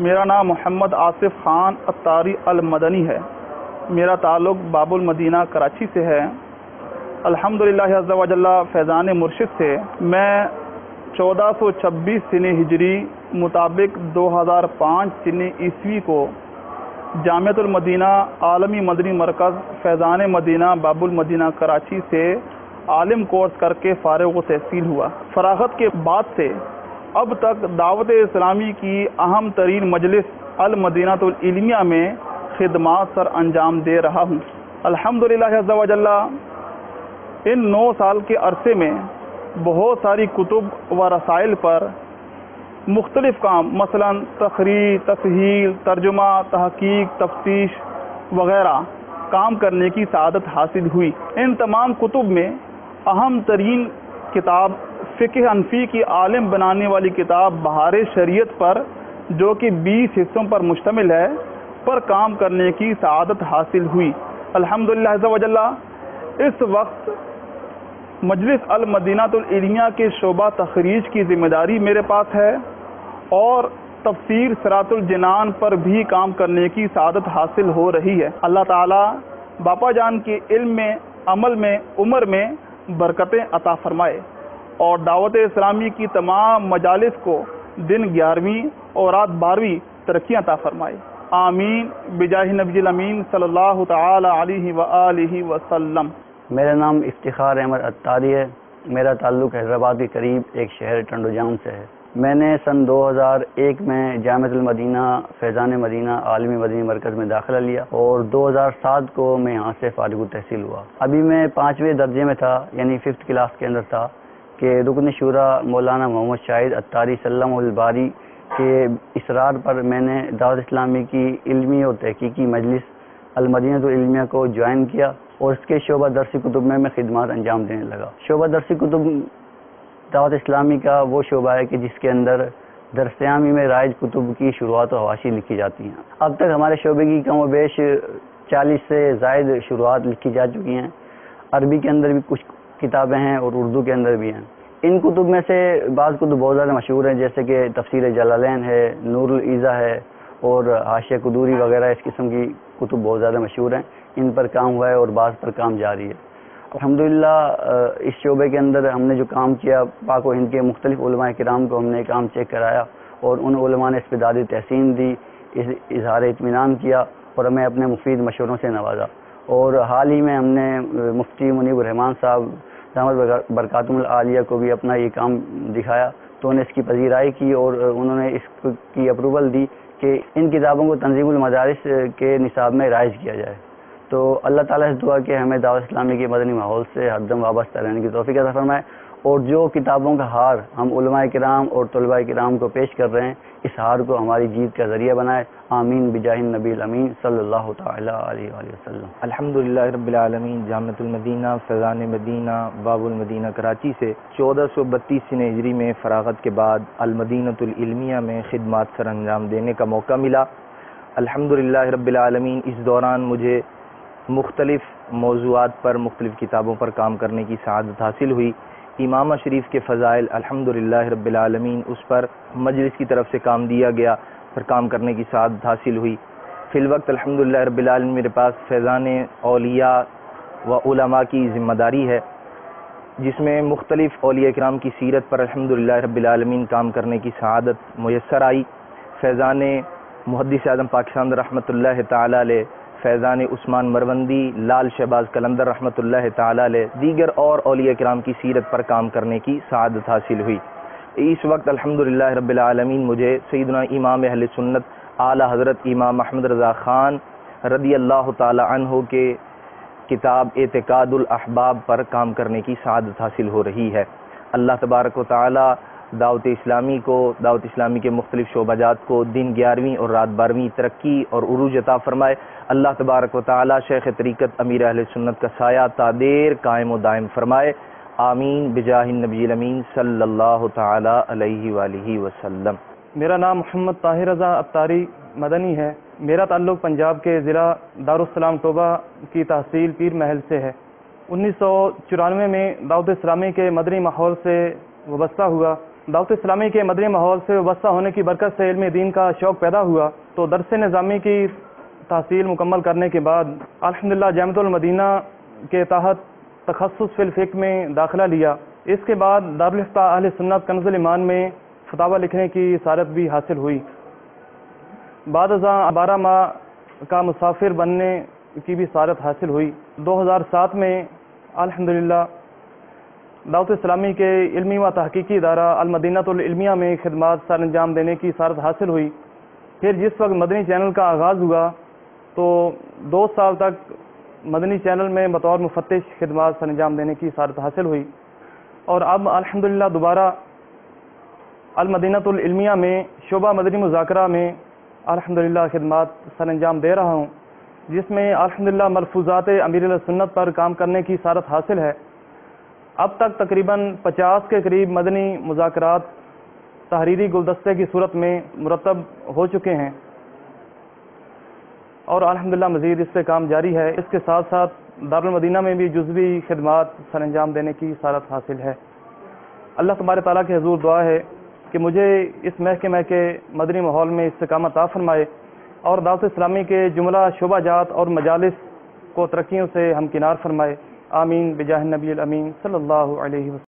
میرا نام محمد آصف خان اتاری المدنی ہے۔ میرا تعلق باب المدینہ کراچی سے ہے۔ الحمدللہ عز و جل فیضان مرشد سے میں 1426 سن ہجری مطابق 2005 سن عیسوی کو جامعۃ المدینہ عالمی مدنی مرکز فیضان مدینہ باب المدینہ کراچی سے عالم کورس کر کے فارغ و تحصیل ہوا۔ فراغت کے بعد سے اب تک دعوت اسلامی کی اہم ترین مجلس المدینہ العلمیہ میں خدمات سر انجام دے رہا ہوں۔ الحمدللہ عز و جل ان 9 سال کے عرصے میں بہت ساری کتب و رسائل پر مختلف کام مثلا تخریج، تصحیح، ترجمہ، تحقیق، تفتیش وغیرہ کام کرنے کی سعادت حاصل ہوئی۔ ان تمام کتب میں اہم ترین کتاب فقہ حنفی کی عالم بنانے والی کتاب بہار شریعت پر، جو کہ 20 حصوں پر مشتمل ہے، پر کام کرنے کی سعادت حاصل ہوئی۔ الحمدللہ عز و جل اس وقت مجلس المدینہ العلمیہ کے شعبہ تخریج کی ذمہ داری میرے پاس ہے اور تفسیر صراط الجنان پر بھی کام کرنے کی سعادت حاصل ہو رہی ہے۔ اللہ تعالی باپا جان کے علم میں، عمل میں، عمر میں برکتیں عطا فرمائے اور دعوت اسلامی کی تمام مجالس کو دن 11ویں اور رات 12ویں ترقی عطا فرمائے۔ آمین بجاہ نبی الامین صلی اللہ تعالی علیہ وآلہ وسلم۔ میرا نام افتخار احمد اتاری ہے۔ میرا تعلق حیدرآباد کے قریب ایک شہر ٹنڈو جام سے ہے۔ میں نے سن 2001 میں جامعۃ المدینہ فیضان مدینہ عالمی مدنی مرکز میں داخلہ لیا اور 2007 کو میں یہاں سے فارغ التحصیل ہوا۔ ابھی میں 5ویں درجے میں تھا، یعنی 5th کلاس کے اندر تھا کہ رکن شورا مولانا محمد شاہد اتاری سلم الباری کے اصرار پر میں نے دعوت اسلامی کی علمی اور تحقیقی مجلس المدینہ العلمیہ کو جوائن کیا اور اس کے شعبہ درسی کتب میں خدمات انجام دینے لگا۔ شعبہ درسی کتب دعوت اسلامی کا وہ شعبہ ہے کہ جس کے اندر درس عامی میں رائج کتب کی شروعات و حواشی لکھی جاتی ہیں۔ اب تک ہمارے شعبے کی کم و بیش 40 سے زائد شروعات لکھی جا چکی ہیں۔ عربی کے اندر بھی کچھ کتابیں ہیں اور اردو کے اندر بھی ہیں۔ ان کتب میں سے بعض کتب بہت زیادہ مشہور ہیں، جیسے کہ تفسیر جلالین ہے، نور العیزہ ہے اور حاشیہ قدوری وغیرہ اس قسم کی کتب بہت زیادہ مشہور ہیں۔ ان پر کام ہوا ہے اور بعض پر کام جاری ہے۔ الحمدللہ اس شعبے کے اندر ہم نے جو کام کیا، پاک و ہند کے مختلف علماء کرام کو ہم نے کام چیک کرایا اور ان علماء نے اس پہ داد تحسین دی، اظہار اطمینان کیا اور ہمیں اپنے مفید مشوروں سے نوازا۔ اور حال ہی میں ہم نے مفتی منیب الرحمان صاحب دامت برکاتہم العالیہ کو بھی اپنا یہ کام دکھایا تو انہیں اس کی پذیرائی کی اور انہوں نے اس کی اپروول دی کہ ان کتابوں کو تنظیم المدارس کے نصاب میں رائج کیا جائے۔ تو اللہ تعالیٰ سے دعا کہ ہمیں دعوت اسلامی کے مدنی ماحول سے ہر دم وابستہ رہنے کی توفیق عطا فرمائے اور جو کتابوں کا ہار ہم علماء کرام اور طلباء کرام کو پیش کر رہے ہیں، اس ہار کو ہماری جیت کا ذریعہ بنائے۔ آمین بجاہ النبی الامین صلی اللہ تعالی علیہ وآلہ وسلم۔ الحمدللہ رب العالمین۔ جامعۃ المدینہ فیضان مدینہ باب المدینہ کراچی سے 1432 سن ہجری میں فراغت کے بعد المدینہ العلمیہ میں خدمات سر انجام دینے کا موقع ملا۔ الحمدللہ رب العالمین۔ اس دوران مجھے مختلف موضوعات پر مختلف کتابوں پر کام کرنے کی سعادت حاصل ہوئی۔ امامہ شریف کے فضائل الحمدللہ رب العالمین، اس پر مجلس کی طرف سے کام دیا گیا، پر کام کرنے کی سعادت حاصل ہوئی۔ فی الوقت الحمدللہ رب العالمین میرے پاس فیضان اولیاء و علماء کی ذمہ داری ہے، جس میں مختلف اولیاء کرام کی سیرت پر الحمدللہ رب العالمین کام کرنے کی سعادت میسر آئی۔ فیضان محدث اعظم پاکستان رحمۃ اللہ تعالی علیہ، فیضان عثمان مروندی، لال شہباز قلندر رحمۃ اللہ تعالی علیہ، دیگر اور اولیاء کرام کی سیرت پر کام کرنے کی سعادت حاصل ہوئی۔ اس وقت الحمدللہ رب العالمین مجھے سیدنا امام اہل سنت اعلیٰ حضرت امام محمد رضا خان رضی اللہ تعالی عنہ کے کتاب اعتقاد الاحباب پر کام کرنے کی سعادت حاصل ہو رہی ہے۔ اللہ تبارک و تعالی دعوت اسلامی کو، دعوت اسلامی کے مختلف شعبہ جات کو دن 11ویں اور رات 12ویں ترقی اور عروج عطا فرمائے۔ اللہ تبارک و تعالی شیخ طریقت امیر اہل سنت کا سایہ تا دیر قائم و دائم فرمائے۔ آمین بجاہ النبی الامین صلی اللہ تعالی علیہ وآلہ وسلم۔ میرا نام محمد طاہر رضا اتاری مدنی ہے۔ میرا تعلق پنجاب کے ضلع دارالسلام ٹوبہ کی تحصیل پیر محل سے ہے۔ 1994 میں دعوت اسلامی کے مدنی ماحول سے وابستہ ہوا۔ دعوت اسلامی کے مدنی ماحول سے وابستہ ہونے کی برکت سے علم دین کا شوق پیدا ہوا، تو درس نظامی کی تحصیل مکمل کرنے کے بعد الحمدللہ جامعۃ المدینہ کے تحت تخصص فی الفقہ میں داخلہ لیا۔ اس کے بعد دارالفتہ اہل سنت کنز الایمان میں فتاوی لکھنے کی سعادت بھی حاصل ہوئی۔ بعد ازاں 12 ماہ کا مسافر بننے کی بھی سعادت حاصل ہوئی۔ 2007 میں الحمدللہ دعوت اسلامی کے علمی و تحقیقی ادارہ المدینہ العلمیہ میں خدمات سر انجام دینے کی سعادت حاصل ہوئی۔ پھر جس وقت مدنی چینل کا آغاز ہوا تو 2 سال تک مدنی چینل میں بطور مفتش خدمات سر انجام دینے کی سعادت حاصل ہوئی، اور اب الحمدللہ دوبارہ المدینہ العلمیہ میں شعبہ مدنی مذاکرہ میں الحمدللہ خدمات سر انجام دے رہا ہوں، جس میں الحمدللہ ملفوظات امیر السنت پر کام کرنے کی سعادت حاصل ہے۔ اب تک تقریباً 50 کے قریب مدنی مذاکرات تحریری گلدستے کی صورت میں مرتب ہو چکے ہیں، اور الحمدللہ مزید اس پہ کام جاری ہے۔ اس کے ساتھ ساتھ دارالمدینہ میں بھی جزوی خدمات سر انجام دینے کی سعادت حاصل ہے۔ اللہ تبارک تعالیٰ کے حضور دعا ہے کہ مجھے اس محکمہ کے مدنی ماحول میں استقامت عطا فرمائے، اور دعوت اسلامی کے جملہ شعبہ جات اور مجالس کو ترقیوں سے ہمکنار فرمائے۔ آمین بجاہ النبی الامین صلی اللہ علیہ وسلم۔